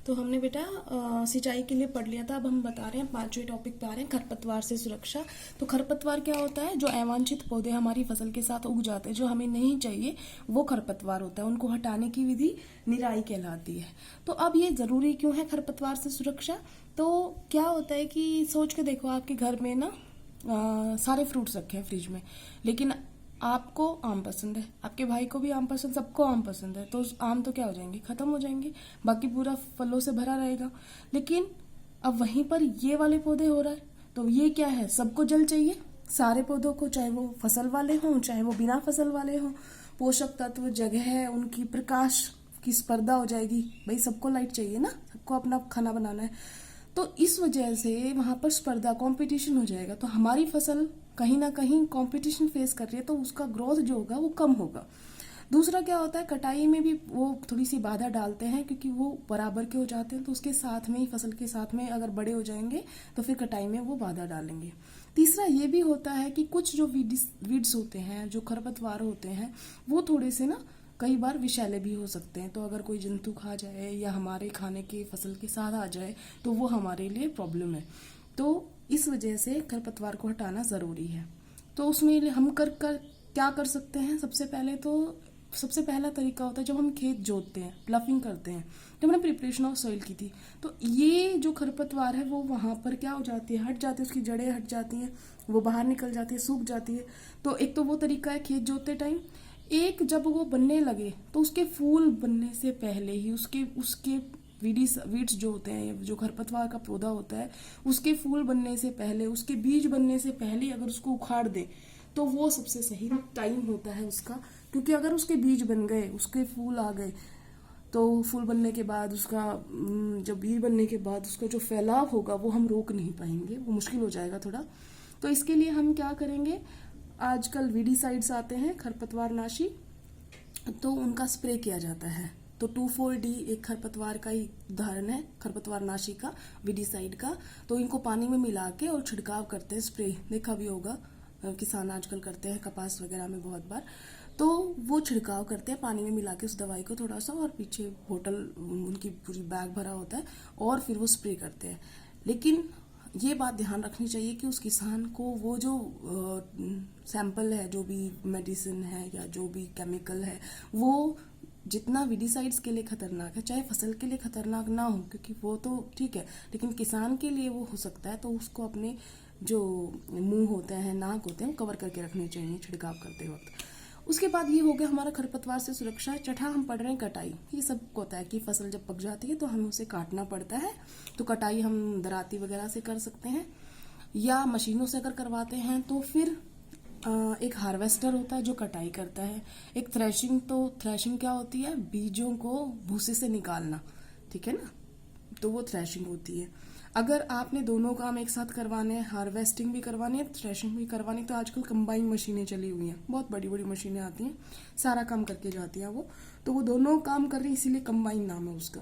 तो हमने बेटा सिंचाई के लिए पढ़ लिया था। अब हम बता रहे हैं, पांचवें टॉपिक पे आ रहे हैं, खरपतवार से सुरक्षा। तो खरपतवार क्या होता है? जो अवांछित पौधे हमारी फसल के साथ उग जाते हैं, जो हमें नहीं चाहिए, वो खरपतवार होता है। उनको हटाने की विधि निराई कहलाती है। तो अब ये जरूरी क्यों है खरपतवार से सुरक्षा? तो क्या होता है कि सोच के देखो, आपके घर में ना सारे फ्रूट्स रखे हैं फ्रिज में, लेकिन आपको आम पसंद है, आपके भाई को भी आम पसंद, सबको आम पसंद है, तो आम तो क्या हो जाएंगे? खत्म हो जाएंगे, बाकी पूरा फलों से भरा रहेगा। लेकिन अब वहीं पर ये वाले पौधे हो रहा है, तो ये क्या है? सबको जल चाहिए, सारे पौधों को, चाहे वो फसल वाले हों चाहे वो बिना फसल वाले हों। पोषक तत्व, जगह, उनकी प्रकाश की स्पर्धा हो जाएगी, भाई सबको लाइट चाहिए ना, सबको अपना खाना बनाना है। तो इस वजह से वहां पर स्पर्धा, कंपटीशन हो जाएगा। तो हमारी फसल कहीं ना कहीं कंपटीशन फेस कर रही है, तो उसका ग्रोथ जो होगा वो कम होगा। दूसरा क्या होता है, कटाई में भी वो थोड़ी सी बाधा डालते हैं, क्योंकि वो बराबर के हो जाते हैं, तो उसके साथ में ही, फसल के साथ में अगर बड़े हो जाएंगे तो फिर कटाई में वो बाधा डालेंगे। तीसरा ये भी होता है कि कुछ जो वीड्स होते हैं, जो खरपतवार होते हैं, वो थोड़े से ना कई बार विषैले भी हो सकते हैं। तो अगर कोई जंतु खा जाए या हमारे खाने की फसल के साथ आ जाए तो वो हमारे लिए प्रॉब्लम है। तो इस वजह से खरपतवार को हटाना ज़रूरी है। तो उसमें हम क्या कर सकते हैं? सबसे पहला तरीका होता है, जब हम खेत जोतते हैं, प्लफिंग करते हैं, जब हमने प्रिपरेशन ऑफ सॉइल की थी, तो ये जो खरपतवार है वो वहां पर क्या हो जाती है? हट जाती है, उसकी जड़ें हट जाती हैं, वो बाहर निकल जाती है, सूख जाती है। तो एक तो वो तरीका है खेत जोतते टाइम। एक, जब वो बनने लगे तो उसके फूल बनने से पहले ही उसके उसके वीड्स जो होते हैं, जो खरपतवार का पौधा होता है, उसके फूल बनने से पहले, उसके बीज बनने से पहले अगर उसको उखाड़ दे तो वो सबसे सही टाइम होता है उसका। क्योंकि अगर उसके बीज बन गए, उसके फूल आ गए, तो फूल बनने के बाद उसका, जब बीज बनने के बाद उसका जो फैलाव होगा वो हम रोक नहीं पाएंगे, वो मुश्किल हो जाएगा थोड़ा। तो इसके लिए हम क्या करेंगे? आजकल वीडीसाइड्स आते हैं, खरपतवार नाशी, तो उनका स्प्रे किया जाता है। तो 2,4-D एक खरपतवार का ही उदाहरण है, खरपतवार नाशी का, वीडीसाइड का। तो इनको पानी में मिला के और छिड़काव करते हैं, स्प्रे देखा भी होगा, किसान आजकल करते हैं कपास वगैरह में बहुत बार। तो वो छिड़काव करते हैं पानी में मिला के उस दवाई को थोड़ा सा, और पीछे बोतल, उनकी पूरी बैग भरा होता है, और फिर वो स्प्रे करते हैं। लेकिन ये बात ध्यान रखनी चाहिए कि उस किसान को वो जो सैंपल है, जो भी मेडिसिन है या जो भी केमिकल है, वो जितना वीडीसाइड्स के लिए खतरनाक है, चाहे फसल के लिए खतरनाक ना हो, क्योंकि वो तो ठीक है, लेकिन किसान के लिए वो हो सकता है। तो उसको अपने जो मुंह होते हैं, नाक होते हैं, कवर करके रखने चाहिए छिड़काव करते वक्त। उसके बाद ये हो गया हमारा खरपतवार से सुरक्षा। छठा हम पढ़ रहे हैं कटाई। ये सबको होता है कि फसल जब पक जाती है तो हमें उसे काटना पड़ता है। तो कटाई हम दराती वगैरह से कर सकते हैं, या मशीनों से अगर करवाते हैं तो फिर एक हार्वेस्टर होता है जो कटाई करता है। एक थ्रेशिंग, तो थ्रेशिंग क्या होती है? बीजों को भूसे से निकालना, ठीक है ना, तो वो थ्रेशिंग होती है। अगर आपने दोनों काम एक साथ करवाने हैं, हार्वेस्टिंग भी करवानी है, थ्रेशिंग भी करवानी, तो आजकल कंबाइन मशीनें चली हुई हैं, बहुत बड़ी बड़ी मशीनें आती हैं, सारा काम करके जाती हैं वो। तो वो दोनों काम कर रही है, इसीलिए कंबाइन नाम है उसका।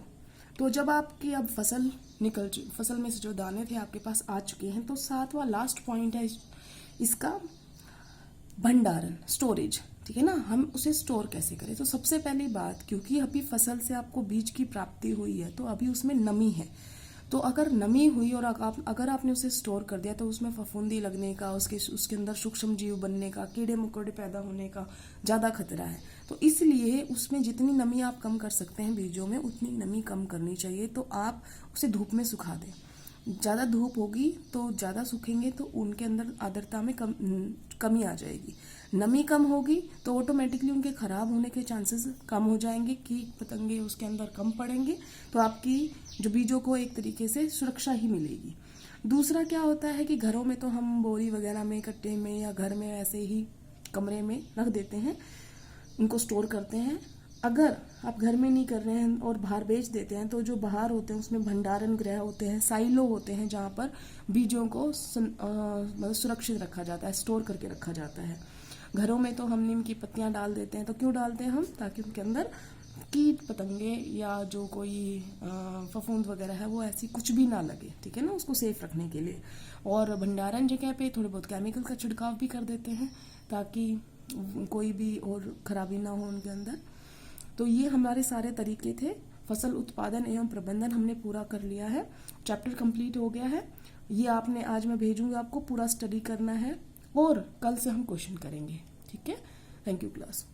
तो जब आपकी अब फसल में से जो दाने थे आपके पास आ चुके हैं, तो सातवां लास्ट पॉइंट है इसका, भंडारण, स्टोरेज, ठीक है ना। हम उसे स्टोर कैसे करें? तो सबसे पहली बात, क्योंकि अभी फसल से आपको बीज की प्राप्ति हुई है, तो अभी उसमें नमी है। तो अगर नमी हुई और अगर आपने उसे स्टोर कर दिया, तो उसमें फफूंदी लगने का, उसके अंदर सूक्ष्म जीव बनने का, कीड़े मकोड़े पैदा होने का ज़्यादा खतरा है। तो इसलिए उसमें जितनी नमी आप कम कर सकते हैं बीजों में, उतनी नमी कम करनी चाहिए। तो आप उसे धूप में सुखा दें। ज़्यादा धूप होगी तो ज़्यादा सूखेंगे, तो उनके अंदर आर्द्रता में कमी आ जाएगी। नमी कम होगी तो ऑटोमेटिकली उनके खराब होने के चांसेस कम हो जाएंगे, कीट पतंगे उसके अंदर कम पड़ेंगे, तो आपकी जो बीजों को एक तरीके से सुरक्षा ही मिलेगी। दूसरा क्या होता है कि घरों में तो हम बोरी वगैरह में, कट्टे में, या घर में ऐसे ही कमरे में रख देते हैं, उनको स्टोर करते हैं। अगर आप घर में नहीं कर रहे हैं और बाहर बेच देते हैं, तो जो बाहर होते हैं उसमें भंडारण गृह होते हैं, साइलो होते हैं, जहाँ पर बीजों को मतलब सुरक्षित रखा जाता है, स्टोर करके रखा जाता है। घरों में तो हम नीम की पत्तियां डाल देते हैं। तो क्यों डालते हैं हम? ताकि उनके अंदर कीट पतंगे या जो कोई फफूंद वगैरह है वो ऐसी कुछ भी ना लगे, ठीक है ना, उसको सेफ रखने के लिए। और भंडारण जगह पे थोड़े बहुत केमिकल का छिड़काव भी कर देते हैं, ताकि कोई भी और खराबी ना हो उनके अंदर। तो ये हमारे सारे तरीके थे फसल उत्पादन एवं प्रबंधन हमने पूरा कर लिया है, चैप्टर कंप्लीट हो गया है। ये आपने आज मैं भेजूंगी, आपको पूरा स्टडी करना है और कल से हम क्वेश्चन करेंगे। ठीक है, थैंक यू क्लास।